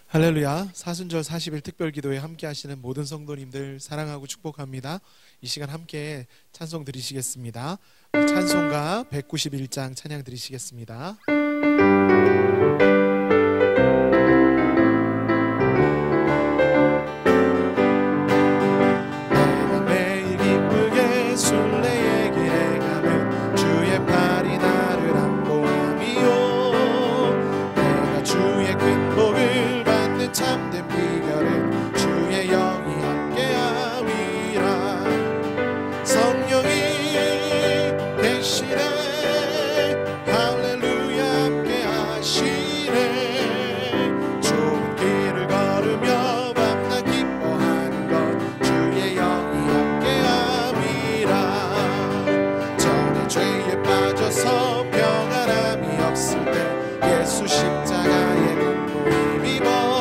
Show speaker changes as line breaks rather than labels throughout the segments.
할렐루야. 사순절 40일 특별기도에 함께 하시는 모든 성도님들 사랑하고 축복합니다. 이 시간 함께 찬송 드리시겠습니다. 찬송가 191장 찬양 드리시겠습니다. 내가 매일 기쁘게 순례의 길에 가면 주의 팔이 나를 안보함이요. 내가 주의 큰 복을 참된 비결은 주의 영이 함께함이라. 성령이 계시네. 할렐루야 함께하시네. 좁은 길을 걸으며 밤낮 기뻐하는 것 주의 영이 함께함이라. 전에 죄에 빠져서 평안함이 없을 때 예수 십자가에 힘입어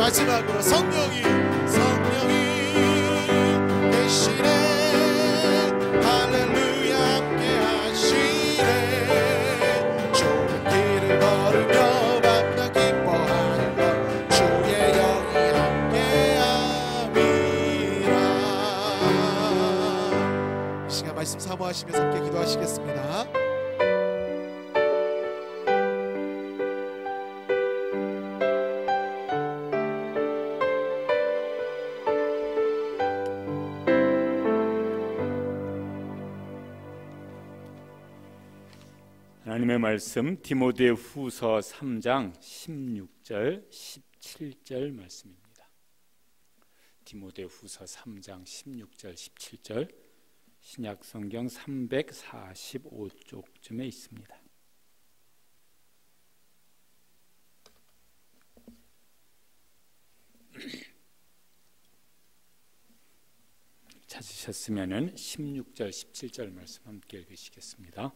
마지막으로 성령이 계시네. 할렐루야 함께하시네. 좁은 길을 걸으며 밤낮 기뻐하는 것 주의 영이 함께함이라. 이 시간 말씀 사모하시면서 함께 기도하시겠습니다.
하나님의 말씀 디모데후서 3장 16절 17절 말씀입니다. 디모데후서 3장 16절 17절 신약성경 345쪽쯤에 있습니다. 찾으셨으면은 16절 17절 말씀 함께 읽으시겠습니다.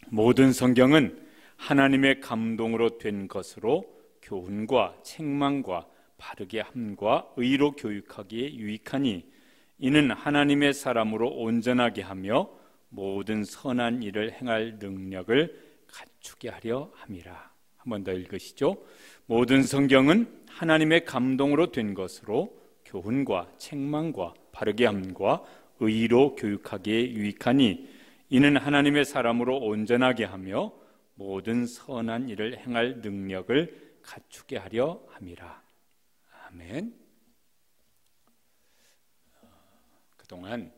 모든 성경은 하나님의 감동으로 된 것으로 교훈과 책망과 바르게 함과 의로 교육하기에 유익하니 이는 하나님의 사람으로 온전하게 하며 모든 선한 일을 행할 능력을 갖추게 하려 함이라. 한 번 더 읽으시죠. 모든 성경은 하나님의 감동으로 된 것으로 교훈과 책망과 바르게 함과 의로 교육하기에 유익하니 이는 하나님의 사람으로 온전하게 하며 모든 선한 일을 행할 능력을 갖추게 하려 함이라. 아멘. 그동안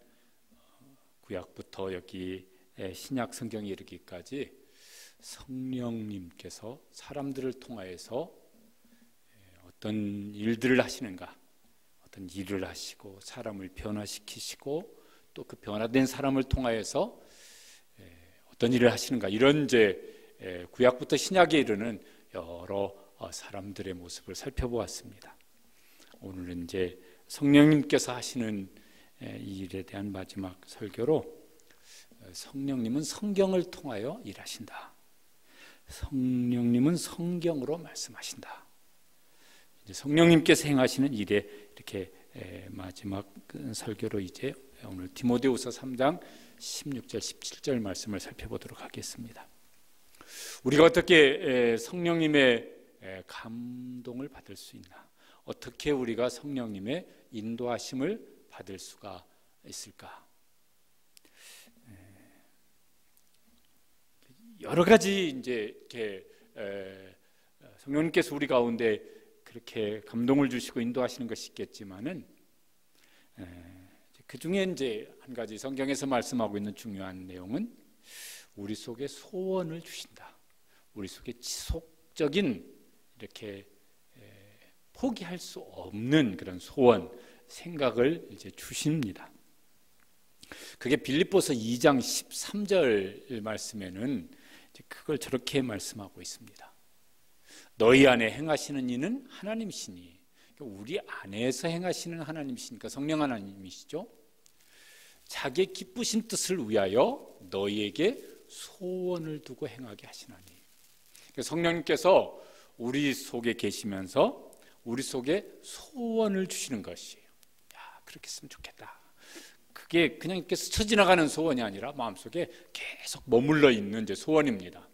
구약부터 여기 신약 성경에 이르기까지 성령님께서 사람들을 통하여서 어떤 일들을 하시는가, 어떤 일을 하시고 사람을 변화시키시고 또 그 변화된 사람을 통하여서 어떤 일을 하시는가, 이런 이제 구약부터 신약에 이르는 여러 사람들의 모습을 살펴보았습니다. 오늘은 이제 성령님께서 하시는 이 일에 대한 마지막 설교로 성령님은 성경을 통하여 일하신다. 성령님은 성경으로 말씀하신다. 이제 성령님께서 행하시는 일에 이렇게 마지막 설교로 이제 오늘 디모데후서 3장 16절 17절 말씀을 살펴보도록 하겠습니다. 우리가 어떻게 성령님의 감동을 받을 수 있나? 어떻게 우리가 성령님의 인도하심을 받을 수가 있을까? 여러 가지 이제 이렇게 성령님께서 우리 가운데 그렇게 감동을 주시고 인도하시는 것이 있겠지만은 그 중에 이제 한 가지 성경에서 말씀하고 있는 중요한 내용은 우리 속에 소원을 주신다. 우리 속에 지속적인 이렇게 포기할 수 없는 그런 소원, 생각을 이제 주십니다. 그게 빌립보서 2장 13절 말씀에는 이제 그걸 저렇게 말씀하고 있습니다. 너희 안에 행하시는 이는 하나님이시니, 우리 안에서 행하시는 하나님이시니까 성령 하나님이시죠. 자기의 기쁘신 뜻을 위하여 너희에게 소원을 두고 행하게 하시나니, 성령님께서 우리 속에 계시면서 우리 속에 소원을 주시는 것이에요. 야, 그렇게 했으면 좋겠다. 그게 그냥 이렇게 스쳐 지나가는 소원이 아니라 마음속에 계속 머물러 있는 이제 소원입니다.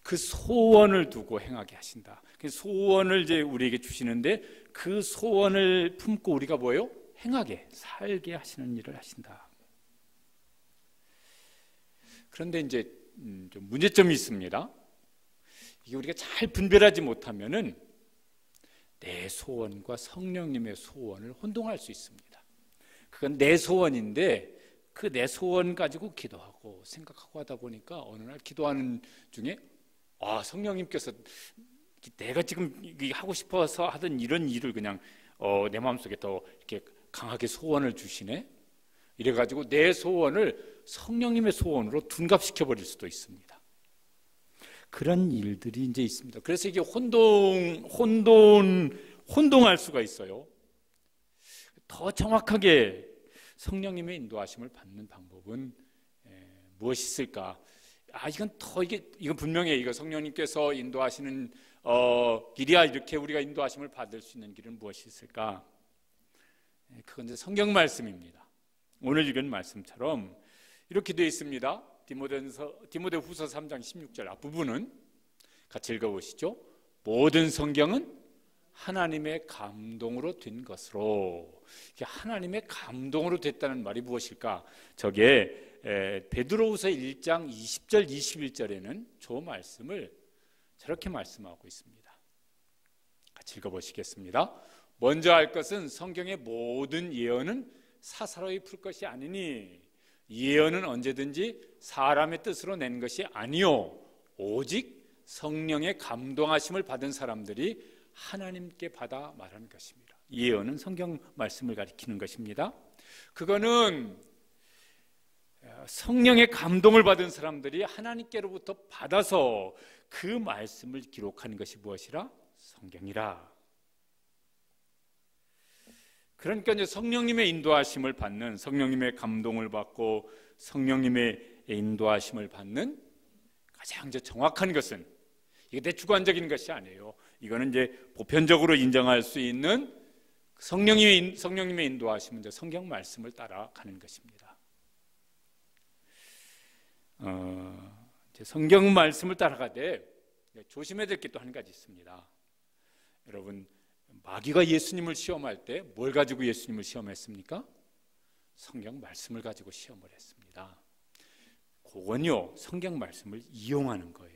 그 소원을 두고 행하게 하신다. 그 소원을 이제 우리에게 주시는데 그 소원을 품고 우리가 뭐예요? 행하게, 살게 하시는 일을 하신다. 그런데 이제 좀 문제점이 있습니다. 이게 우리가 잘 분별하지 못하면은 내 소원과 성령님의 소원을 혼동할 수 있습니다. 그건 내 소원인데 그 내 소원 가지고 기도하고 생각하고 하다 보니까 어느 날 기도하는 중에 성령님께서 내가 지금 하고 싶어서 하던 이런 일을 그냥 내 마음속에 더 이렇게 강하게 소원을 주시네. 이래가지고 내 소원을 성령님의 소원으로 둔갑시켜 버릴 수도 있습니다. 그런 일들이 이제 있습니다. 그래서 이게 혼동할 수가 있어요. 더 정확하게 성령님의 인도하심을 받는 방법은 무엇이 있을까? 이건 분명히 이거 성령님께서 인도하시는 길이야. 이렇게 우리가 인도하심을 받을 수 있는 길은 무엇이 있을까? 그건 이제 성경 말씀입니다. 오늘 읽은 말씀처럼 이렇게 되어 있습니다. 디모데후서 3장 16절 앞부분은 같이 읽어보시죠. 모든 성경은 하나님의 감동으로 된 것으로. 하나님의 감동으로 됐다는 말이 무엇일까? 저게 베드로후서 1장 20절 21절에는 저 말씀을 저렇게 말씀하고 있습니다. 같이 읽어보시겠습니다. 먼저 할 것은 성경의 모든 예언은 사사로이 풀 것이 아니니 예언은 언제든지 사람의 뜻으로 낸 것이 아니요 오직 성령의 감동하심을 받은 사람들이 하나님께 받아 말하는 것입니다. 예언은 성경 말씀을 가리키는 것입니다. 그거는 성령의 감동을 받은 사람들이 하나님께로부터 받아서 그 말씀을 기록하는 것이 무엇이라? 성경이라. 그러니까 이제 성령님의 인도하심을 받는, 성령님의 감동을 받고 성령님의 인도하심을 받는 가장 이제 정확한 것은 이게 내 주관적인 것이 아니에요. 이거는 이제 보편적으로 인정할 수 있는 성령님의 인도하시면 이제 성경 말씀을 따라가는 것입니다. 이제 성경 말씀을 따라가되 조심해야 될 게 또 한 가지 있습니다. 여러분, 마귀가 예수님을 시험할 때 뭘 가지고 예수님을 시험했습니까? 성경 말씀을 가지고 시험을 했습니다. 그건요, 성경 말씀을 이용하는 거예요.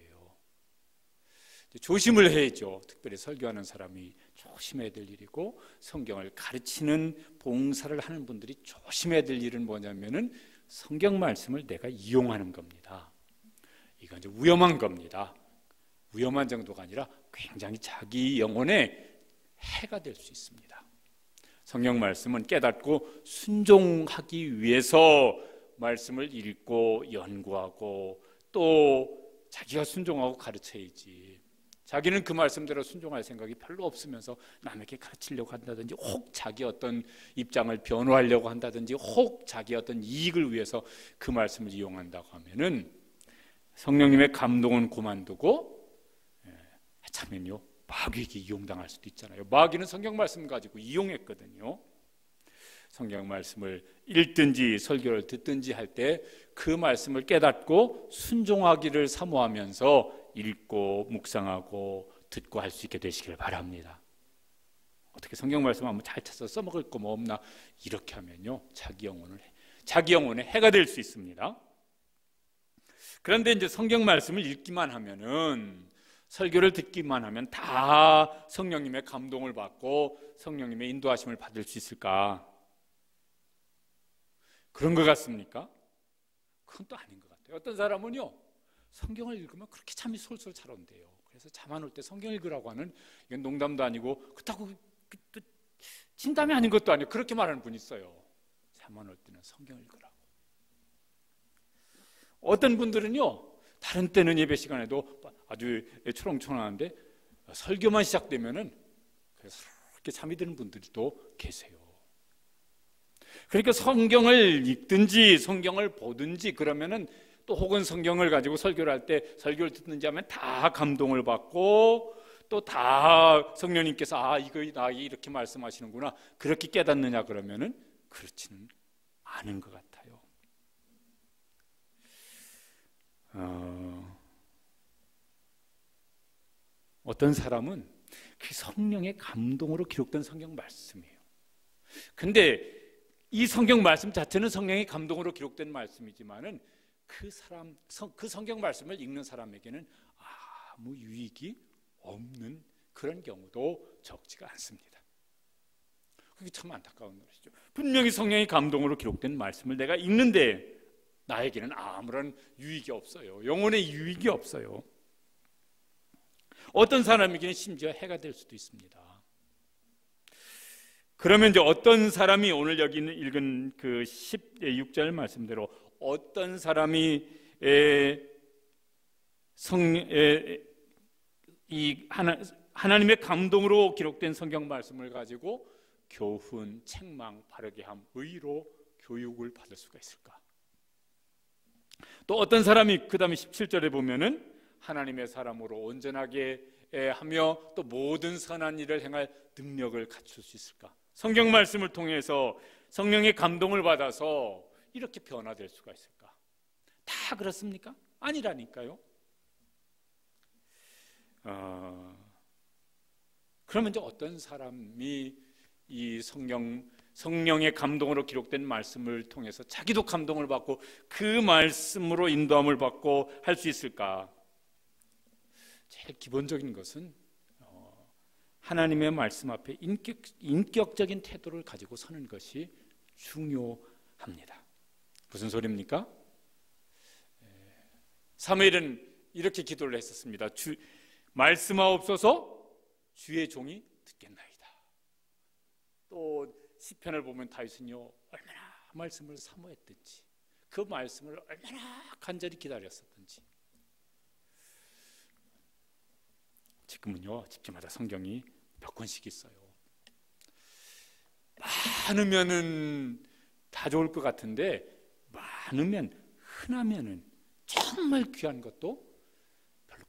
조심을 해야죠. 특별히 설교하는 사람이 조심해야 될 일이고, 성경을 가르치는 봉사를 하는 분들이 조심해야 될 일은 뭐냐면은 성경 말씀을 내가 이용하는 겁니다. 이건 이제 위험한 겁니다. 위험한 정도가 아니라 굉장히 자기 영혼에 해가 될 수 있습니다. 성경 말씀은 깨닫고 순종하기 위해서 말씀을 읽고 연구하고 또 자기가 순종하고 가르쳐야지. 자기는 그 말씀대로 순종할 생각이 별로 없으면서 남에게 가르치려고 한다든지, 혹 자기 어떤 입장을 변호하려고 한다든지, 혹 자기 어떤 이익을 위해서 그 말씀을 이용한다고 하면은 성령님의 감동은 그만두고 참면요, 마귀에게 이용당할 수도 있잖아요. 마귀는 성경 말씀 가지고 이용했거든요. 성경 말씀을 읽든지 설교를 듣든지 할 때 그 말씀을 깨닫고 순종하기를 사모하면서 읽고 묵상하고 듣고 할 수 있게 되시길 바랍니다. 어떻게 성경 말씀 한번 잘 찾아서 써먹을 거 뭐 없나, 이렇게 하면요 자기 영혼에 해가 될 수 있습니다. 그런데 이제 성경 말씀을 읽기만 하면은, 설교를 듣기만 하면 다 성령님의 감동을 받고 성령님의 인도하심을 받을 수 있을까? 그런 것 같습니까? 그건 또 아닌 것 같아요. 어떤 사람은요, 성경을 읽으면 그렇게 잠이 솔솔 잘 온대요. 그래서 잠 안 올 때 성경 읽으라고 하는, 이건 농담도 아니고 그렇다고 진담이 아닌 것도 아니고 그렇게 말하는 분이 있어요. 잠 안 올 때는 성경 읽으라고. 어떤 분들은요, 다른 때는 예배 시간에도 아주 초롱초롱한데 설교만 시작되면은 그렇게 잠이 드는 분들이 또 계세요. 그러니까 성경을 읽든지 성경을 보든지 그러면은, 또 혹은 성경을 가지고 설교를 할 때 설교를 듣는지 하면 다 감동을 받고 또 다 성령님께서 이거 나에게 이렇게 말씀하시는구나 그렇게 깨닫느냐 그러면은 그렇지는 않은 것 같아요. 어떤 사람은 그 성령의 감동으로 기록된 성경 말씀이에요. 근데 이 성경 말씀 자체는 성령의 감동으로 기록된 말씀이지만은 그 성경 말씀을 읽는 사람에게는 아무 유익이 없는 그런 경우도 적지가 않습니다. 그게 참 안타까운 것이죠. 분명히 성령의 감동으로 기록된 말씀을 내가 읽는데 나에게는 아무런 유익이 없어요. 영혼의 유익이 없어요. 어떤 사람에게는 심지어 해가 될 수도 있습니다. 그러면 이제 어떤 사람이, 오늘 여기 읽은 그 16절 말씀대로 어떤 사람이 하나님의 감동으로 기록된 성경 말씀을 가지고 교훈, 책망, 바르게 함, 의로 교육을 받을 수가 있을까? 또 어떤 사람이 그 다음에 17절에 보면은 하나님의 사람으로 온전하게 하며 또 모든 선한 일을 행할 능력을 갖출 수 있을까? 성경 말씀을 통해서 성령의 감동을 받아서 이렇게 변화될 수가 있을까? 다 그렇습니까? 아니라니까요. 그러면 이제 어떤 사람이 이 성령의 감동으로 기록된 말씀을 통해서 자기도 감동을 받고 그 말씀으로 인도함을 받고 할 수 있을까? 제일 기본적인 것은 하나님의 말씀 앞에 인격적인 태도를 가지고 서는 것이 중요합니다. 무슨 소리입니까? 사무엘은 이렇게 기도를 했었습니다. 말씀하옵소서, 주의 종이 듣겠나이다. 또 시편을 보면 다윗은요, 얼마나 말씀을 사모했든지, 그 말씀을 얼마나 간절히 기다렸었든지. 지금은요, 집집마다 성경이 몇 권씩 있어요. 많으면은 다 좋을 것 같은데, 많으면, 흔하면은 정말 귀한 것도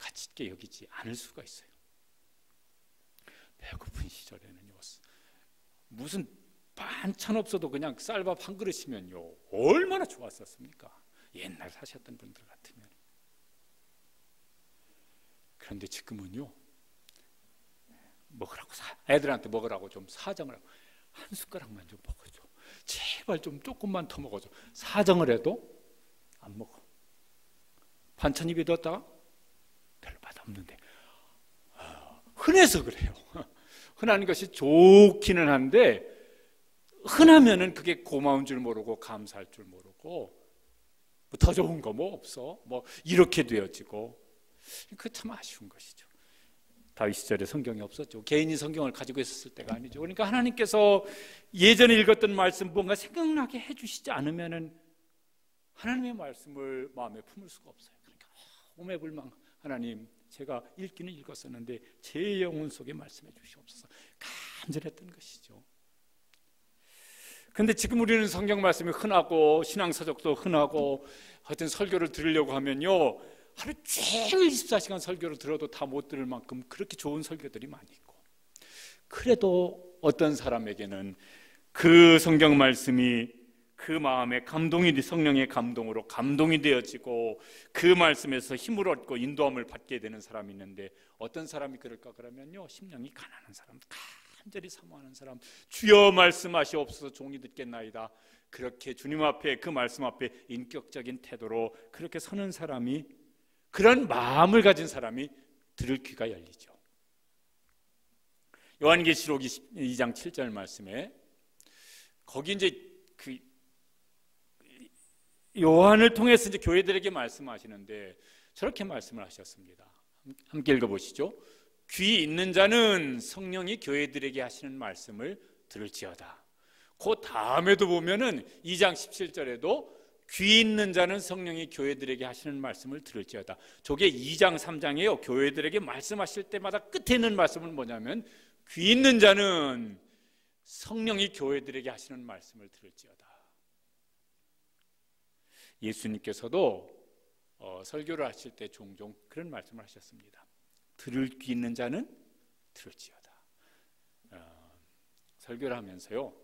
가치 있게 여기지 않을 수가 있어요. 배고픈 시절에는요, 무슨 반찬 없어도 그냥 쌀밥 한 그릇이면요 얼마나 좋았었습니까? 옛날 사셨던 분들 같으면. 그런데 지금은요, 먹으라고 애들한테 먹으라고 좀 사정을 하고, 한 숟가락만 좀 먹어줘, 제발 좀 조금만 더 먹어줘, 사정을 해도 안 먹어. 반찬 입에 넣었다가 별로 맛없는데, 흔해서 그래요. 흔한 것이 좋기는 한데, 흔하면은 그게 고마운 줄 모르고 감사할 줄 모르고, 뭐 더 좋은 거 뭐 없어, 뭐 이렇게 되어지고, 그 참 아쉬운 것이죠. 다윗 시절에 성경이 없었죠. 개인이 성경을 가지고 있었을 때가 아니죠. 그러니까 하나님께서 예전에 읽었던 말씀 뭔가 생각나게 해주시지 않으면은 하나님의 말씀을 마음에 품을 수가 없어요. 그러니까 오매불망, 하나님 제가 읽기는 읽었었는데 제 영혼 속에 말씀해 주시옵소서, 간절했던 것이죠. 그런데 지금 우리는 성경 말씀이 흔하고 신앙서적도 흔하고, 하여튼 설교를 들으려고 하면요 하루 종일 24시간 설교를 들어도 다 못 들을 만큼 그렇게 좋은 설교들이 많이 있고, 그래도 어떤 사람에게는 그 성경 말씀이 그 마음에 감동이, 성령의 감동으로 감동이 되어지고 그 말씀에서 힘을 얻고 인도함을 받게 되는 사람이 있는데, 어떤 사람이 그럴까 그러면요, 심령이 가난한 사람, 간절히 사모하는 사람, 주여 말씀하시옵소서 종이 듣겠나이다, 그렇게 주님 앞에, 그 말씀 앞에 인격적인 태도로 그렇게 서는 사람이, 그런 마음을 가진 사람이 들을 귀가 열리죠. 요한계시록 2장 7절 말씀에, 거기 이제 그 요한을 통해서 이제 교회들에게 말씀하시는데 저렇게 말씀을 하셨습니다. 함께 읽어보시죠. 귀 있는 자는 성령이 교회들에게 하시는 말씀을 들을지어다. 그 다음에도 보면은 2장 17절에도 귀 있는 자는 성령이 교회들에게 하시는 말씀을 들을지어다. 저게 2장 3장이에요. 교회들에게 말씀하실 때마다 끝에 있는 말씀은 뭐냐면, 귀 있는 자는 성령이 교회들에게 하시는 말씀을 들을지어다. 예수님께서도 설교를 하실 때 종종 그런 말씀을 하셨습니다. 들을 귀 있는 자는 들을지어다. 설교를 하면서요,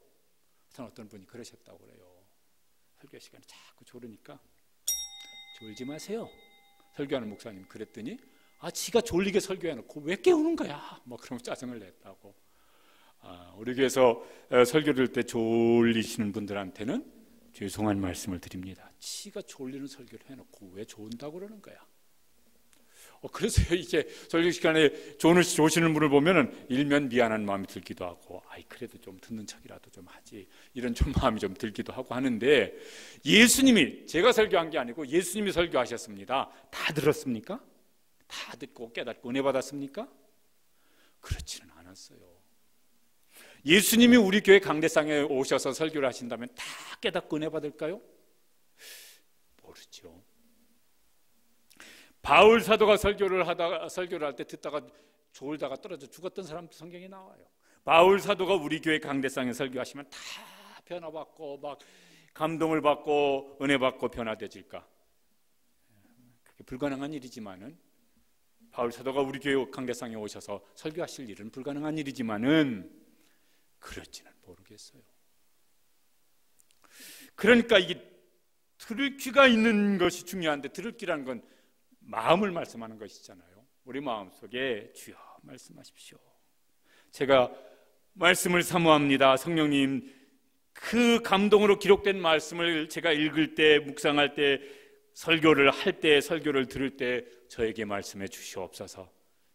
어떤 분이 그러셨다고 그래요. 설교 시간에 자꾸 졸으니까 졸지 마세요. 설교하는 목사님 그랬더니, 지가 졸리게 설교해놓고 왜 깨우는 거야? 뭐 그런 짜증을 냈다고. 우리 교회에서 설교 들을 때 졸리시는 분들한테는 죄송한 말씀을 드립니다. 지가 졸리는 설교를 해놓고 왜 졸다고 그러는 거야? 그래서 이게 설교 시간에 조시는 분을 보면은 일면 미안한 마음이 들기도 하고, 그래도 좀 듣는 척이라도 좀 하지, 이런 좀 마음이 좀 들기도 하고 하는데, 예수님이, 제가 설교한 게 아니고 예수님이 설교하셨습니다. 다 들었습니까? 다 듣고 깨닫고 은혜 받았습니까? 그렇지는 않았어요. 예수님이 우리 교회 강대상에 오셔서 설교를 하신다면 다 깨닫고 은혜 받을까요? 모르죠. 바울 사도가 설교를 할 때 듣다가 졸다가 떨어져 죽었던 사람도 성경에 나와요. 바울 사도가 우리 교회 강대상에 설교하시면 다 변화받고 막 감동을 받고 은혜 받고 변화되질까? 그게 불가능한 일이지만은, 바울 사도가 우리 교회 강대상에 오셔서 설교하실 일은 불가능한 일이지만은 그렇지는 모르겠어요. 그러니까 이게 들을 귀가 있는 것이 중요한데, 들을 귀라는 건 마음을 말씀하는 것이잖아요. 우리 마음속에 주여 말씀하십시오. 제가 말씀을 사모합니다. 성령님, 그 감동으로 기록된 말씀을 제가 읽을 때, 묵상할 때, 설교를 할 때, 설교를 들을 때 저에게 말씀해 주시옵소서.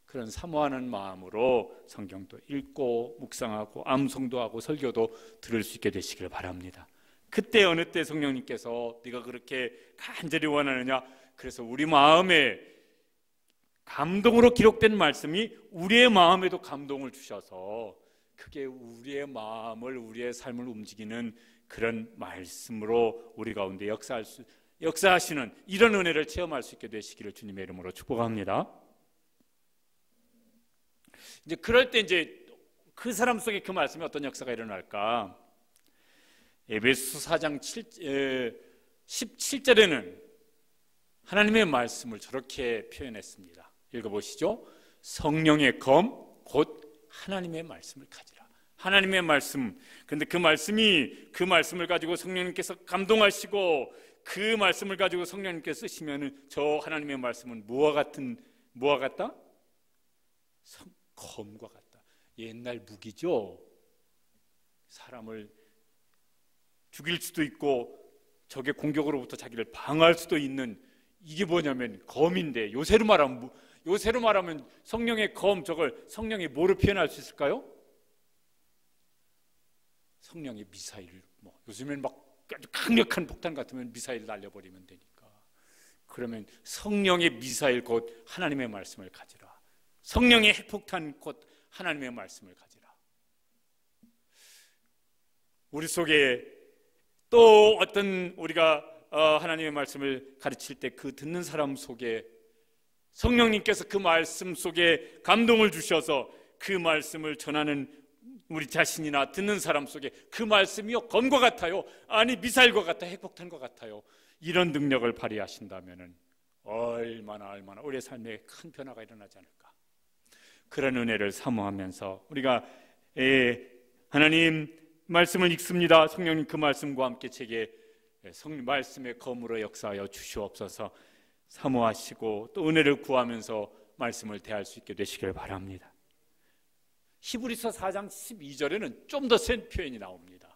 그런 사모하는 마음으로 성경도 읽고 묵상하고 암송도 하고 설교도 들을 수 있게 되시길 바랍니다. 그때 어느 때 성령님께서 네가 그렇게 간절히 원하느냐, 그래서 우리 마음에 감동으로 기록된 말씀이 우리의 마음에도 감동을 주셔서 그게 우리의 마음을, 우리의 삶을 움직이는 그런 말씀으로 우리 가운데 역사하시는 이런 은혜를 체험할 수 있게 되시기를 주님의 이름으로 축복합니다. 이제 그럴 때 이제 그 사람 속에 그 말씀에 어떤 역사가 일어날까? 에베소 4장 17절에는 하나님의 말씀을 저렇게 표현했습니다. 읽어보시죠. 성령의 검 곧 하나님의 말씀을 가지라. 하나님의 말씀. 그런데 그 말씀을 가지고 성령님께서 감동하시고 그 말씀을 가지고 성령님께서 쓰시면은 저 하나님의 말씀은 무엇과 같다? 검과 같다. 옛날 무기죠. 사람을 죽일 수도 있고 적의 공격으로부터 자기를 방어할 수도 있는, 이게 뭐냐면 검인데, 요새로 말하면 성령의 검, 저걸 성령이 뭐로 표현할 수 있을까요? 성령의 미사일. 요즘엔 막 아주 강력한 폭탄 같으면 미사일 날려버리면 되니까. 그러면 성령의 미사일 곧 하나님의 말씀을 가지라. 성령의 핵폭탄 곧 하나님의 말씀을 가지라. 우리 속에 또 어떤 우리가 하나님의 말씀을 가르칠 때 그 듣는 사람 속에 성령님께서 그 말씀 속에 감동을 주셔서 그 말씀을 전하는 우리 자신이나 듣는 사람 속에 그 말씀이요 검과 같아요, 아니 미사일과 같아, 핵폭탄과 같아요, 이런 능력을 발휘하신다면 얼마나 우리의 삶에 큰 변화가 일어나지 않을까. 그런 은혜를 사모하면서 우리가 하나님 말씀을 읽습니다. 성령님 그 말씀과 함께 제게 말씀의 검으로 역사하여 주시옵소서. 사모하시고 또 은혜를 구하면서 말씀을 대할 수 있게 되시길 바랍니다. 히브리서 4장 12절에는 좀 더 센 표현이 나옵니다.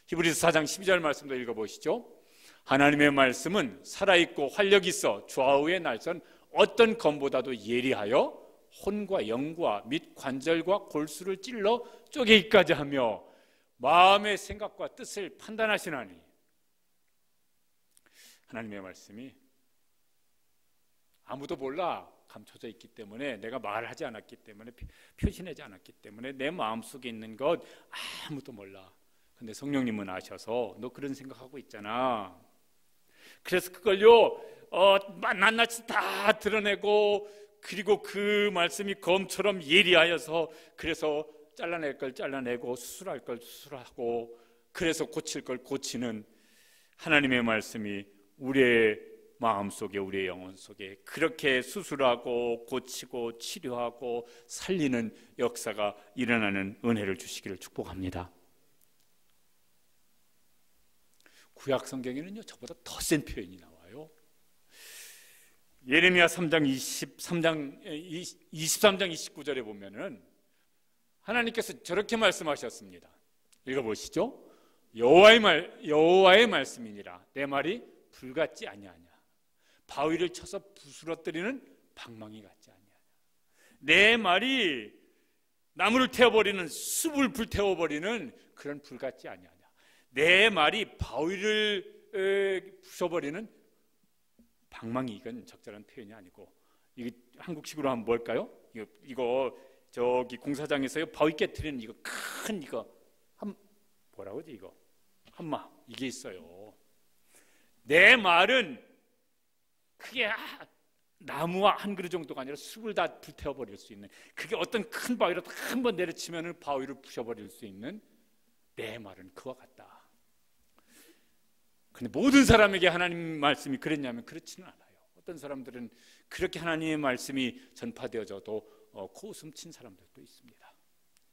히브리서 4장 12절 말씀도 읽어보시죠. 하나님의 말씀은 살아있고 활력이 있어 좌우의 날선 어떤 검보다도 예리하여 혼과 영과 및 관절과 골수를 찔러 쪼개기까지 하며 마음의 생각과 뜻을 판단하시나니. 하나님의 말씀이 아무도 몰라, 감춰져 있기 때문에, 내가 말하지 않았기 때문에, 표시내지 않았기 때문에 내 마음속에 있는 것 아무도 몰라. 근데 성령님은 아셔서 너 그런 생각하고 있잖아. 그래서 그걸요 낱낱이 다 드러내고, 그리고 그 말씀이 검처럼 예리하여서 그래서 잘라낼 걸 잘라내고 수술할 걸 수술하고 그래서 고칠 걸 고치는 하나님의 말씀이 우리의 마음속에, 우리의 영혼 속에 그렇게 수술하고 고치고 치료하고 살리는 역사가 일어나는 은혜를 주시기를 축복합니다. 구약 성경에는요 저보다 더 센 표현이 나와요. 예레미야 3장 23장 29절에 보면은 하나님께서 저렇게 말씀하셨습니다. 읽어보시죠. 여호와의 말씀이니라 내 말이 불같지 아니하냐, 바위를 쳐서 부스러뜨리는 방망이 같지 아니하냐. 내 말이 나무를 태워버리는, 숲을 불태워버리는 그런 불 같지 아니하냐. 내 말이 바위를 부숴버리는 방망이. 이건 적절한 표현이 아니고, 이게 한국식으로 하면 뭘까요? 이거 저기 공사장에서요 바위 깨트리는 이거 큰 이거 뭐라고 하지, 이거 한마, 이게 있어요. 내 말은 그게 나무와 한 그루 정도가 아니라 숲을 다 불태워버릴 수 있는, 그게 어떤 큰 바위라도 한 번 내려치면 바위를 부셔버릴 수 있는 내 말은 그와 같다. 근데 모든 사람에게 하나님 말씀이 그랬냐면 그렇지는 않아요. 어떤 사람들은 그렇게 하나님의 말씀이 전파되어져도 코웃음 친 사람들도 있습니다.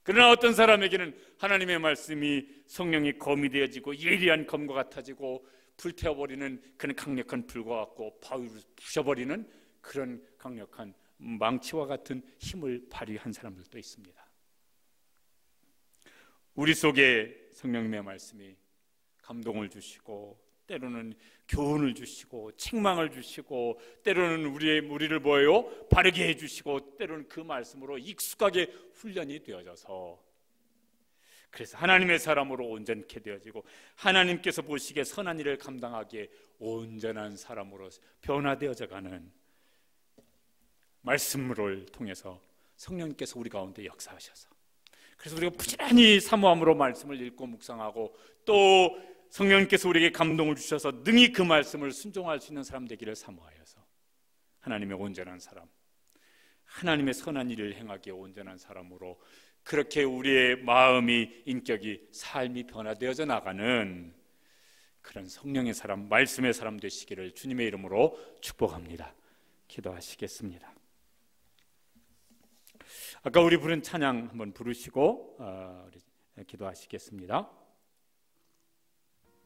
그러나 어떤 사람에게는 하나님의 말씀이 성령의 검이 되어지고 예리한 검과 같아지고 불태워버리는 그런 강력한 불과 같고 바위를 부셔버리는 그런 강력한 망치와 같은 힘을 발휘한 사람들도 있습니다. 우리 속에 성령님의 말씀이 감동을 주시고 때로는 교훈을 주시고 책망을 주시고 때로는 우리를 뭐예요? 바르게 해주시고 때로는 그 말씀으로 익숙하게 훈련이 되어져서 그래서 하나님의 사람으로 온전케 되어지고 하나님께서 보시기에 선한 일을 감당하기에 온전한 사람으로 변화되어져가는 말씀을 통해서 성령님께서 우리 가운데 역사하셔서, 그래서 우리가 부지런히 사모함으로 말씀을 읽고 묵상하고 또 성령님께서 우리에게 감동을 주셔서 능히 그 말씀을 순종할 수 있는 사람 되기를 사모하여서 하나님의 온전한 사람, 하나님의 선한 일을 행하기에 온전한 사람으로 그렇게 우리의 마음이, 인격이, 삶이 변화되어져 나가는 그런 성령의 사람, 말씀의 사람 되시기를 주님의 이름으로 축복합니다. 기도하시겠습니다. 아까 우리 부른 찬양 한번 부르시고 기도하시겠습니다.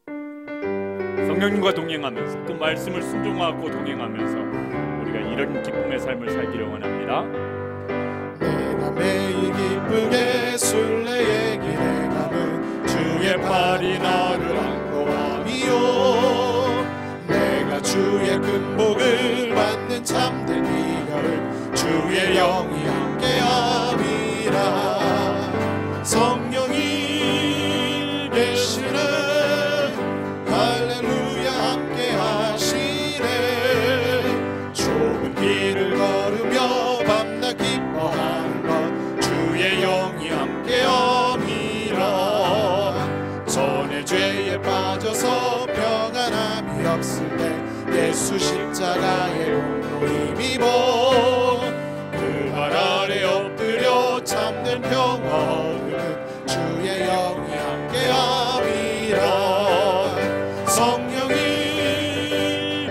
성령님과 동행하면서 그 말씀을 순종하고 동행하면서 우리가 이런 기쁨의 삶을 살기를 원합니다.
내가 매일 기쁘게 순례의 길에 가면 주의 팔이 나를 안고 함이요 내가 주의 큰 복을 받는 참된 비결을 주의 영이 함께함이라 성령이 계시네 할렐루야 함께하시네 좁은 길을 걸으며 밤낮 기뻐하는 것 주의 영이 함께함이라 전에 죄에 빠져서 평안함이 없을 때 예수 십자가의 공로 힘입어 그 발 아래 엎드려 참된 평화 얻는 주의 영이 함께함이라 성령이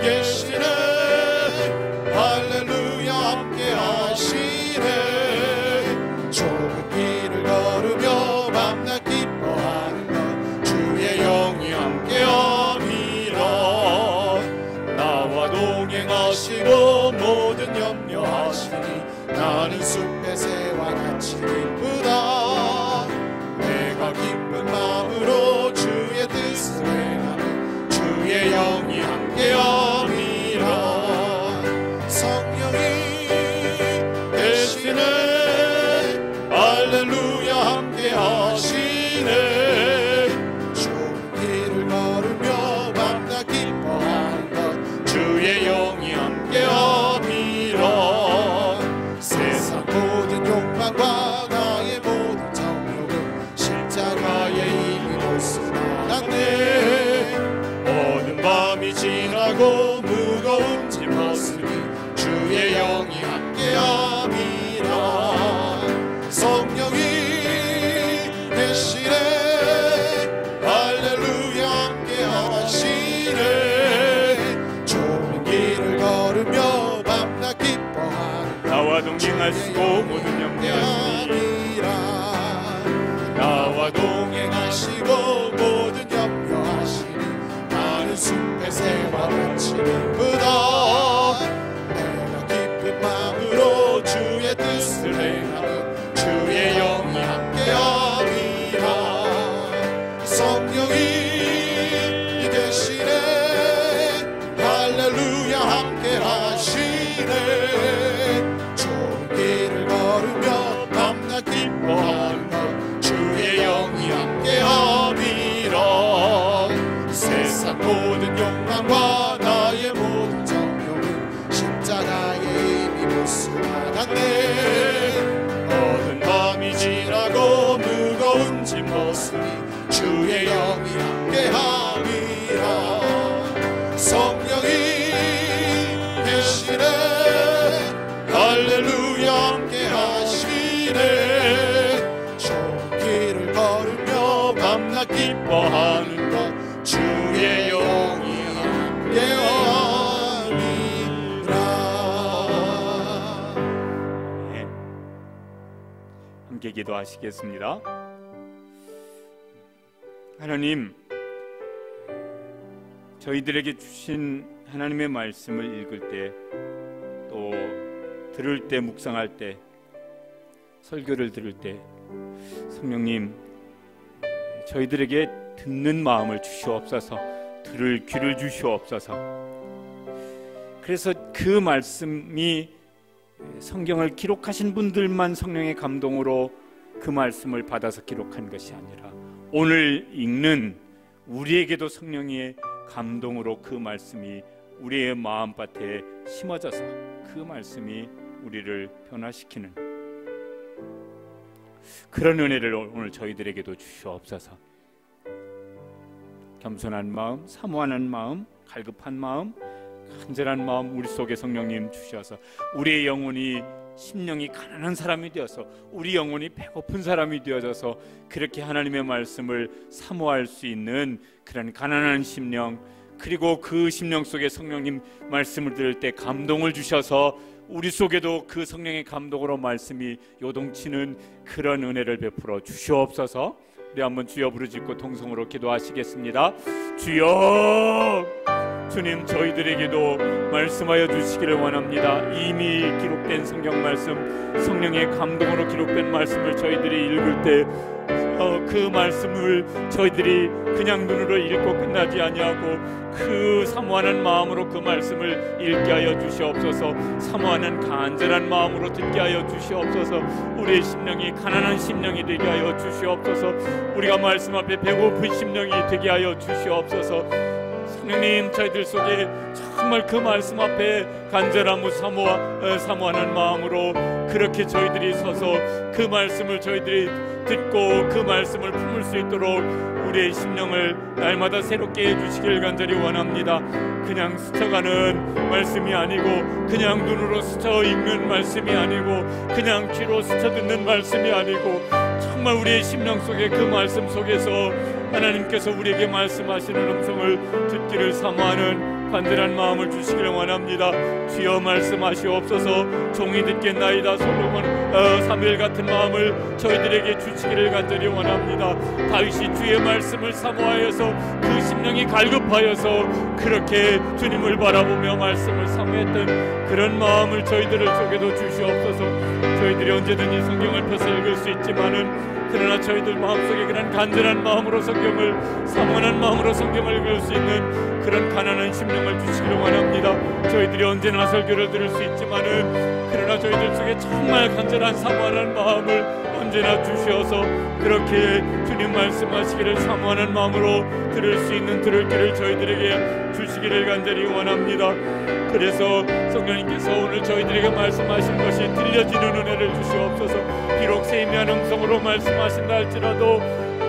계시네 할렐루야 함께하시네 좁은 길을 걸으며 밤낮 기뻐하는 것 주의 영이 함께함이라 나와 동행하시고 모든 염려하시니 나는 숲의 새와 같이 기쁘다 내가 기쁜 마음으로 주의 뜻을 행하면 주의 영이 함께함이라 성령이 계시네 할렐루야 함께하시네 좁은 길을 걸으며 밤낮 기뻐하는 것 주의 영이 함께함이라 세상 모든 욕망과 나의 모든 정욕은 십자가에 이미 몰수나갔네 어두운 밤이 지나고 무거운 짐 벗으니 주의 영이 함께함이라 성령이 계시네 할렐루야 함께하시네 좁은 길을 걸으며 밤낮 기뻐하는
나와 동행하시고 모든 염려하시니
나와 동행하시고 모든 염려하시니 나는 숲의 새와 같이 기쁘다 내가 기쁜 마음으로 주의 뜻을 행하는 주의 영이 함께함이라 성령이 계시네 할렐루야 함께하시네 좁은 길을 걸으며 밤낮 기뻐하는 것 주의 영이 함께함이라 세상 모든 욕망과 나의 모든 정욕은 십자가에 이미 몰수나갔네 어두운 밤이 지나고 무거운 짐 벗으니 주의 영이 함께함이라 성령이 계시네 할렐루야 함께하시네 좁은 길을 걸으며 밤낮 기뻐하는 것 주의 영이 함께함이라
네. 함께 기도하시겠습니다. 하나님, 저희들에게 주신 하나님의 말씀을 읽을 때 또 들을 때 묵상할 때 설교를 들을 때 성령님 저희들에게 듣는 마음을 주시옵소서 들을 귀를 주시옵소서 그래서 그 말씀이 성경을 기록하신 분들만 성령의 감동으로 그 말씀을 받아서 기록한 것이 아니라 오늘 읽는 우리에게도 성령의 감동으로 그 말씀이 우리의 마음밭에 심어져서 그 말씀이 우리를 변화시키는 그런 은혜를 오늘 저희들에게도 주시옵소서. 겸손한 마음, 사모하는 마음, 갈급한 마음, 간절한 마음 우리 속에 성령님 주셔서 우리의 영혼이 심령이 가난한 사람이 되어서 우리 영혼이 배고픈 사람이 되어져서 그렇게 하나님의 말씀을 사모할 수 있는 그런 가난한 심령 그리고 그 심령 속에 성령님 말씀을 들을 때 감동을 주셔서 우리 속에도 그 성령의 감동으로 말씀이 요동치는 그런 은혜를 베풀어 주시옵소서. 우리 한번 주여 부르짖고 통성으로 기도하시겠습니다. 주여, 주님, 저희들에게도 말씀하여 주시기를 원합니다. 이미 기록된 성경 말씀, 성령의 감동으로 기록된 말씀을 저희들이 읽을 때 그 말씀을 저희들이 그냥 눈으로 읽고 끝나지 아니하고 그 사모하는 마음으로 그 말씀을 읽게 하여 주시옵소서. 사모하는 간절한 마음으로 듣게 하여 주시옵소서. 우리의 심령이 가난한 심령이 되게 하여 주시옵소서. 우리가 말씀 앞에 배고픈 심령이 되게 하여 주시옵소서. 성령님, 저희들 속에 정말 그 말씀 앞에 간절함을 사모하는 마음으로 그렇게 저희들이 서서 그 말씀을 저희들이 듣고 그 말씀을 품을 수 있도록 우리의 심령을 날마다 새롭게 해주시길 간절히 원합니다. 그냥 스쳐가는 말씀이 아니고, 그냥 눈으로 스쳐 읽는 말씀이 아니고, 그냥 귀로 스쳐 듣는 말씀이 아니고, 정말 우리의 심령 속에 그 말씀 속에서 하나님께서 우리에게 말씀하시는 음성을 듣기를 사모하는 간절한 마음을 주시기를 원합니다. 주여 말씀하시옵소서. 종이 듣겠나이다. 솔로몬 사무엘 같은 마음을 저희들에게 주시기를 간절히 원합니다. 다윗이 주의 말씀을 사모하여서 그 심령이 갈급하여서 그렇게 주님을 바라보며 말씀을 사모했던 그런 마음을 저희들 속에도 주시옵소서. 저희들이 언제든지 성경을 펴서 읽을 수 있지만은 그러나 저희들 마음속에 그런 간절한 마음으로 성경을, 사모하는 마음으로 성경을 읽을 수 있는 그런 가난한 심령을 주시기를 원합니다. 저희들이 언제나 설교를 들을 수 있지만은 그러나 저희들 속에 정말 간절한 사모하는 마음을 언제나 주셔서 그렇게 주님 말씀하시기를 사모하는 마음으로 들을 수 있는 들을 길을 저희들에게 주시기를 간절히 원합니다. 그래서 성령님께서 오늘 저희들에게 말씀하신 것이 들려지는 은혜를 주시옵소서. 비록 세미한 음성으로 말씀하신다 할지라도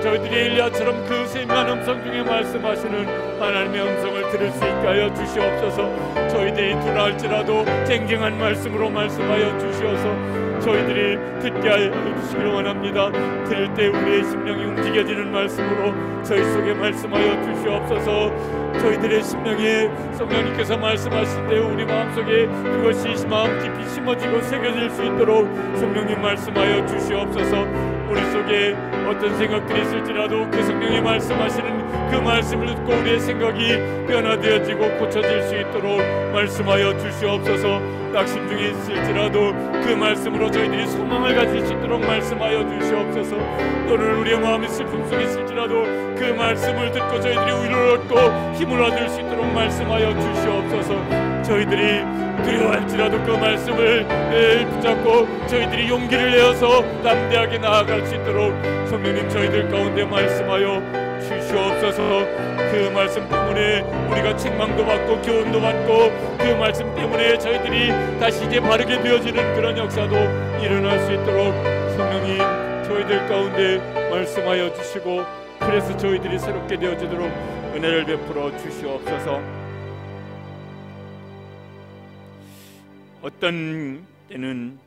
저희들이 엘리야처럼 그 세미한 음성 중에 말씀하시는 하나님의 음성을 들을 수 있게 하여 주시옵소서. 저희들이 두라 할지라도 쟁쟁한 말씀으로 말씀하여 주시어서 저희들이 듣게 하여 주시기를 원합니다. 들을 때 우리의 심령이 움직여지는 말씀으로 저희 속에 말씀하여 주시옵소서. 저희들의 심령에 성령님께서 말씀하실 때 우리 마음속에 그것이 마음 깊이 심어지고 새겨질 수 있도록 성령님 말씀하여 주시옵소서. 우리 속에 어떤 생각들이 있을지라도 그 성령이 말씀하시는 그 말씀을 듣고 우리의 생각이 변화되어지고 고쳐질 수 있도록 말씀하여 주시옵소서. 낙심 중에 있을지라도 그 말씀으로 저희들이 소망을 가질 수 있도록 말씀하여 주시옵소서. 또는 우리의 마음이 슬픔 속에 있을지라도 그 말씀을 듣고 저희들이 위로를 얻고 힘을 얻을 수 있도록 말씀하여 주시옵소서. 저희들이 두려워할지라도 그 말씀을 붙잡고 저희들이 용기를 내어서 담대하게 나아갈 수 있도록 성령님 저희들 가운데 말씀하여 주시옵소서. 그 말씀 때문에 우리가 책망도 받고 교훈도 받고 그 말씀 때문에 저희들이 다시 이제 바르게 되어지는 그런 역사도 일어날 수 있도록 성령님 저희들 가운데 말씀하여 주시고 그래서 저희들이 새롭게 되어지도록 은혜를 베풀어 주시옵소서. 어떤 때는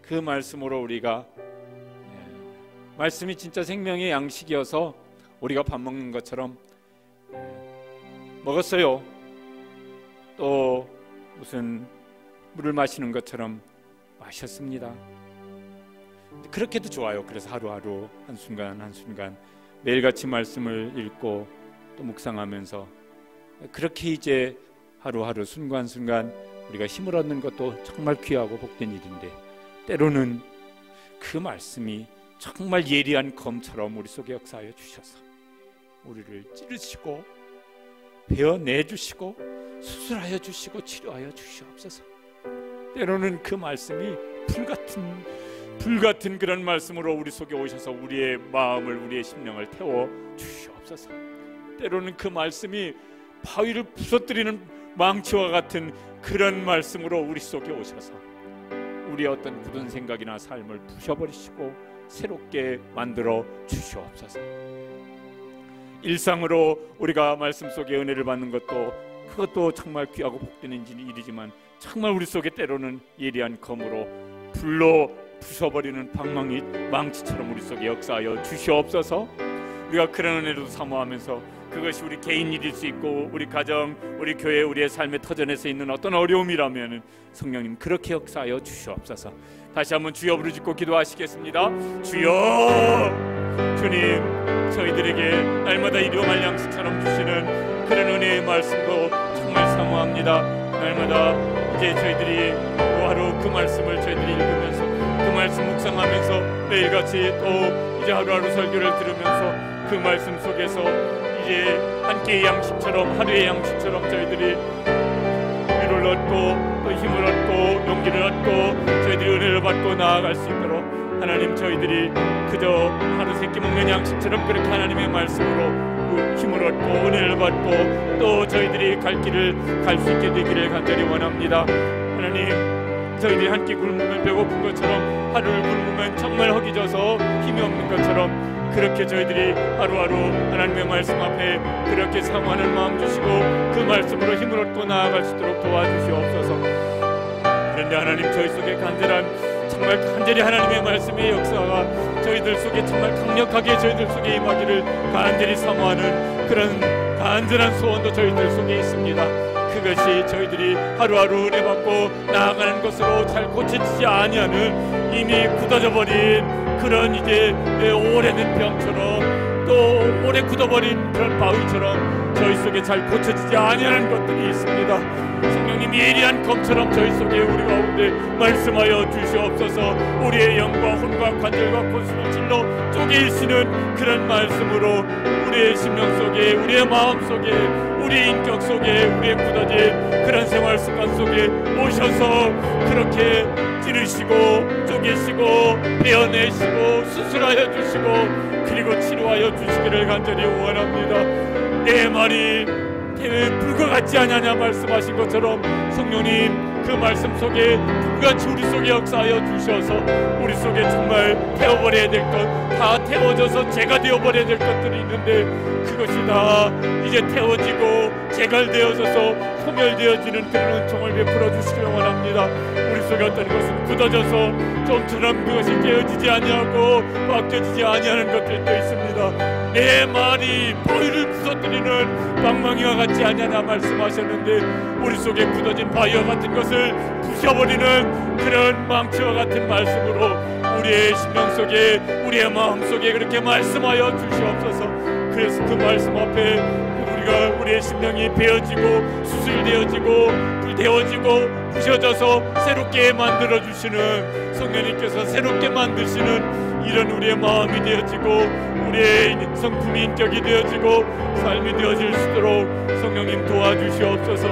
그 말씀으로 우리가 말씀이 진짜 생명의 양식이어서 우리가 밥 먹는 것처럼 먹었어요. 또 무슨 물을 마시는 것처럼 마셨습니다. 그렇게도 좋아요. 그래서 하루하루 한순간 한순간 매일같이 말씀을 읽고 또 묵상하면서 그렇게 이제 하루하루 순간순간 우리가 힘을 얻는 것도 정말 귀하고 복된 일인데 때로는 그 말씀이 정말 예리한 검처럼 우리 속에 역사하여 주셔서 우리를 찌르시고 베어내주시고 수술하여 주시고 치료하여 주시옵소서. 때로는 그 말씀이 불같은 그런 말씀으로 우리 속에 오셔서 우리의 마음을 우리의 심령을 태워 주시옵소서. 때로는 그 말씀이 바위를 부서뜨리는 망치와 같은 그런 말씀으로 우리 속에 오셔서 우리의 어떤 굳은 생각이나 삶을 부셔버리시고 새롭게 만들어 주시옵소서. 일상으로 우리가 말씀 속에 은혜를 받는 것도 그것도 정말 귀하고 복된 일이지만 정말 우리 속에 때로는 예리한 검으로 불로 부숴버리는 방망이 망치처럼 우리 속에 역사하여 주시옵소서. 우리가 그런 은혜도 사모하면서 그것이 우리 개인 일일 수 있고 우리 가정, 우리 교회, 우리의 삶의 터전에서 있는 어떤 어려움이라면 성령님 그렇게 역사하여 주시옵소서. 다시 한번 주여 부르짖고 기도하시겠습니다. 주여, 주님 저희들에게 날마다 일용할 양식처럼 주시는 그런 은혜의 말씀도 정말 사모합니다. 날마다 이제 저희들이 하루 그 말씀을 저희들이 읽으면서 그 말씀 묵상하면서 매일같이 또 이제 하루하루 설교를 들으면서 그 말씀 속에서 이제 한 끼의 양식처럼, 하루의 양식처럼 저희들이 위로를 얻고 또 힘을 얻고 용기를 얻고 저희들이 은혜를 받고 나아갈 수 있도록 하나님, 저희들이 그저 하루 세끼 먹는 양식처럼 그렇게 하나님의 말씀으로 힘을 얻고 은혜를 받고 또 저희들이 갈 길을 갈 수 있게 되기를 간절히 원합니다. 하나님, 저희들이 한 끼 굶으면 배고픈 것처럼, 하루를 굶으면 정말 허기져서 힘이 없는 것처럼 그렇게 저희들이 하루하루 하나님의 말씀 앞에 그렇게 사모하는 마음 주시고 그 말씀으로 힘을 얻고 나아갈 수 있도록 도와주시옵소서. 그런데 하나님, 저희 속에 정말 간절히 하나님의 말씀의 역사가 저희들 속에 정말 강력하게 저희들 속에 임하기를 간절히 사모하는 그런 간절한 소원도 저희들 속에 있습니다. 그것이 저희들이 하루하루 은혜 받고 나아가는 것으로 잘 고쳐지지 아니하는 이미 굳어져 버린 그런 이제 오래된 병처럼 또 오래 굳어버린 그런 바위처럼 저희 속에 잘 고쳐지지 아니하는 것들이 있습니다. 성령님, 예리한 검처럼 저희 속에 우리 가운데 말씀하여 주시옵소서. 우리의 영과 혼과 관절과 골수를 찔러 쪼개시는 그런 말씀으로 우리의 심령 속에, 우리의 마음 속에, 우리의 인격 속에, 우리의 굳어진 그런 생활 습관 속에 오셔서 그렇게 찌르시고 쪼개시고 베어내시고 수술하여 주시고 그리고 치료하여 주시기를 간절히 원합니다. 내 말이 불과 같지 않느냐 말씀하신 것처럼 성령님, 그 말씀 속에 불같이 우리 속에 역사하여 주셔서 우리 속에 정말 태워버려야 될 것, 다 태워져서 제가 되어버려야 될 것들이 있는데 그것이 다 이제 태워지고 제갈되어져서 소멸되어지는 그런 은총을 베풀어 주시길 원합니다. 우리 속에 어떤 것은 굳어져서 좀처럼 그것이 깨어지지 아니하고 바뀌어지지 아니하는 것들도 있습니다. 내 말이 바위를 부서뜨리는 방망이와 같지 않냐나 말씀하셨는데 우리 속에 굳어진 바위와 같은 것을 부셔버리는 그런 망치와 같은 말씀으로 우리의 심령 속에, 우리의 마음 속에 그렇게 말씀하여 주시옵소서. 그래서 그 말씀 앞에 우리가 우리의 심령이 베어지고 수술되어지고 불태워지고 부셔져서 새롭게 만들어 주시는 성령님께서 새롭게 만드시는 이런 우리의 마음이 되어지고 우리의 성품이 인격이 되어지고 삶이 되어질 수 있도록 성령님 도와주시옵소서.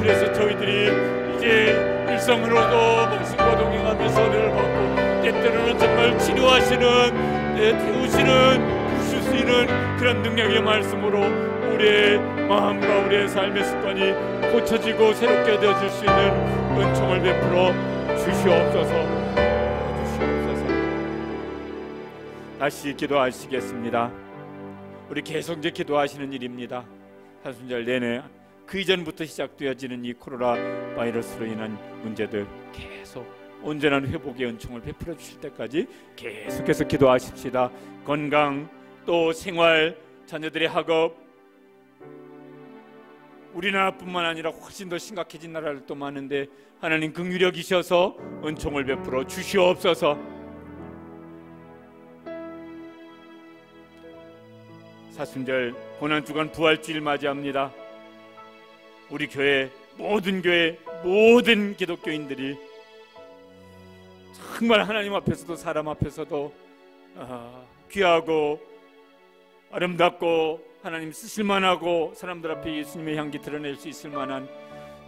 그래서 저희들이 이제 일상으로도 말씀과 동행하면서 은혜를 받고 때때로는 정말 치료하시는, 태우시는, 부수시는 그런 능력의 말씀으로 우리의 마음과 우리의 삶의 습관이 고쳐지고 새롭게 되어질 수 있는 은총을 베풀어 주시옵소서. 다시 기도하시겠습니다. 우리 계속 이제 기도하시는 일입니다. 사순절 내내 그 이전부터 시작되어지는 이 코로나 바이러스로 인한 문제들 계속 온전한 회복의 은총을 베풀어 주실 때까지 계속해서 기도하십시다. 건강, 또 생활, 자녀들의 학업, 우리나라뿐만 아니라 훨씬 더 심각해진 나라들도 많은데 하나님 긍휼히 여기셔서 은총을 베풀어 주시옵소서. 사순절 고난주간 부활주일 맞이합니다. 우리 교회, 모든 기독교인들이 정말 하나님 앞에서도 사람 앞에서도 귀하고 아름답고 하나님 쓰실만하고 사람들 앞에 예수님의 향기 드러낼 수 있을 만한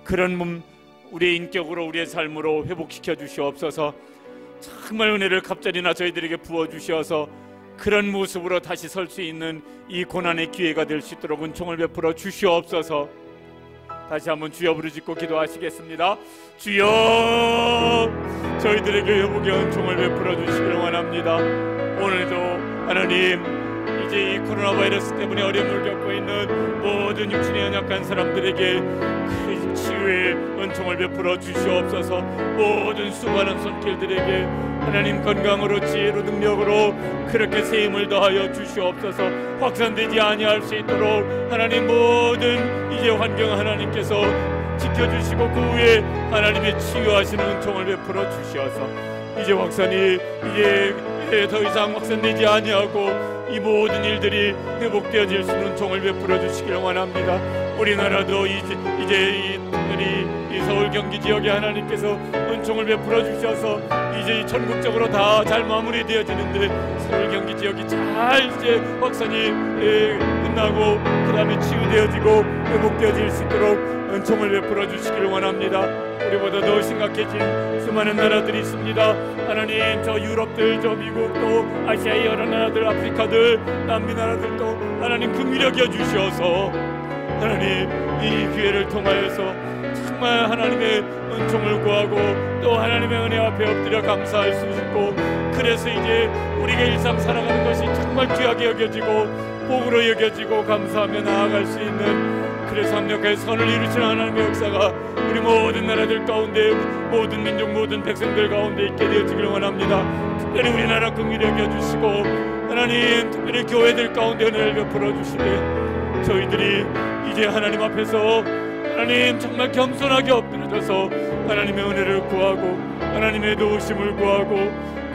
그런 몸, 우리의 인격으로 우리의 삶으로 회복시켜 주시옵소서. 정말 은혜를 갑자기나 저희들에게 부어주셔서 그런 모습으로 다시 설 수 있는 이 고난의 기회가 될 수 있도록 은총을 베풀어 주시옵소서. 다시 한번 주여 부르짖고 기도하시겠습니다. 주여, 저희들에게 회복의 은총을 베풀어 주시기를 원합니다. 오늘도 하나님 이제 이 코로나 바이러스 때문에 어려움을 겪고 있는 모든 육신의 연약한 사람들에게 그 치유의 은총을 베풀어 주시옵소서. 모든 수많은 손길들에게 하나님 건강으로 지혜로 능력으로 그렇게 새 힘을 더하여 주시옵소서. 확산되지 아니할 수 있도록 하나님 모든 이제 환경 하나님께서 지켜주시고 그 후에 하나님의 치유하시는 은총을 베풀어 주시어서 이제 확산이 이제 더 이상 확산되지 아니하고 이 모든 일들이 회복되어질 수 있는 은총을 베풀어 주시기를 원합니다. 우리나라도 이제 특별히 이 서울 경기 지역에 하나님께서 은총을 베풀어 주셔서 이제 전국적으로 다 잘 마무리되어지는데 서울 경기 지역이 잘 이제 확산이 끝나고 그 다음에 치유되어지고 회복되어질 수 있도록 은총을 베풀어 주시기를 원합니다. 우리보다 더 심각해진 수많은 나라들이 있습니다. 하나님, 저 유럽들, 저 미국, 또 아시아의 여러 나라들, 아프리카들, 남미 나라들도 하나님 긍휼히 여겨 주셔서 하나님 이 기회를 통하여서 정말 하나님의 은총을 구하고 또 하나님의 은혜 앞에 엎드려 감사할 수 있고, 그래서 이제 우리가 일상 살아가는 것이 정말 귀하게 여겨지고 복으로 여겨지고 감사하며 나아갈 수 있는, 그래서 합력하여 선을 이루시는 하나님의 역사가 우리 모든 나라들 가운데 모든 민족 모든 백성들 가운데 있게 되어지기를 원합니다. 특별히 우리나라 긍휼히 여겨주시고 하나님 특별히 교회들 가운데 은혜를 베풀어 주시되 저희들이 이제 하나님 앞에서 하나님 정말 겸손하게 엎드려져서 하나님의 은혜를 구하고 하나님의 도우심을 구하고,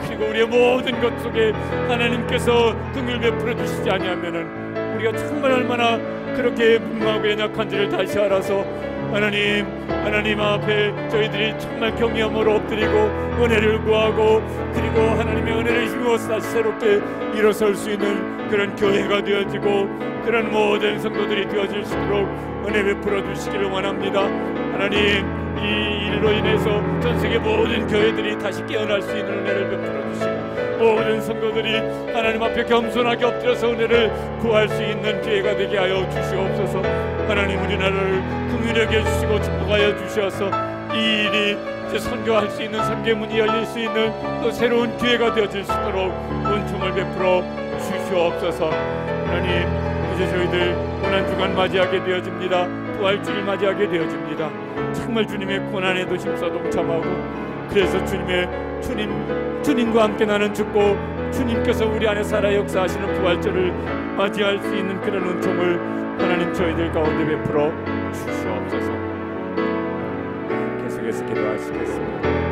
그리고 우리의 모든 것 속에 하나님께서 긍휼 베풀어 주시지 아니하면은 우리가 정말 얼마나 그렇게 무능하고 연약한지를 다시 알아서 하나님 앞에 저희들이 정말 경외함으로 엎드리고 은혜를 구하고, 그리고 하나님의 은혜를 힘입어서 다시 새롭게 일어설 수 있는 그런 교회가 되어지고 그런 모든 성도들이 되어질 수 있도록 은혜 베풀어 주시기를 원합니다. 하나님, 이 일로 인해서 전 세계 모든 교회들이 다시 깨어날 수 있는 은혜를 베풀어 주시고 모든 성도들이 하나님 앞에 겸손하게 엎드려서 은혜를 구할 수 있는 기회가 되게 하여 주시옵소서. 하나님, 우리나라를 긍휼히 여겨 주시고 축복하여 주셔서 이 일이 이제 선교할 수 있는 선교문이 열릴 수 있는 또 새로운 기회가 되어질 수 있도록 은총을 베풀어 주시옵소서. 하나님, 이제 저희들 고난주간 맞이하게 되어집니다. 부활주를 맞이하게 되어집니다. 정말 주님의 고난에도 힘써 동참하고, 그래서 주님과 함께 나는 죽고 주님께서 우리 안에 살아 역사하시는 부활절을 맞이할 수 있는 그런 은총을 하나님 저희들 가운데 베풀어 주시옵소서. 계속해서 기도하시겠습니다.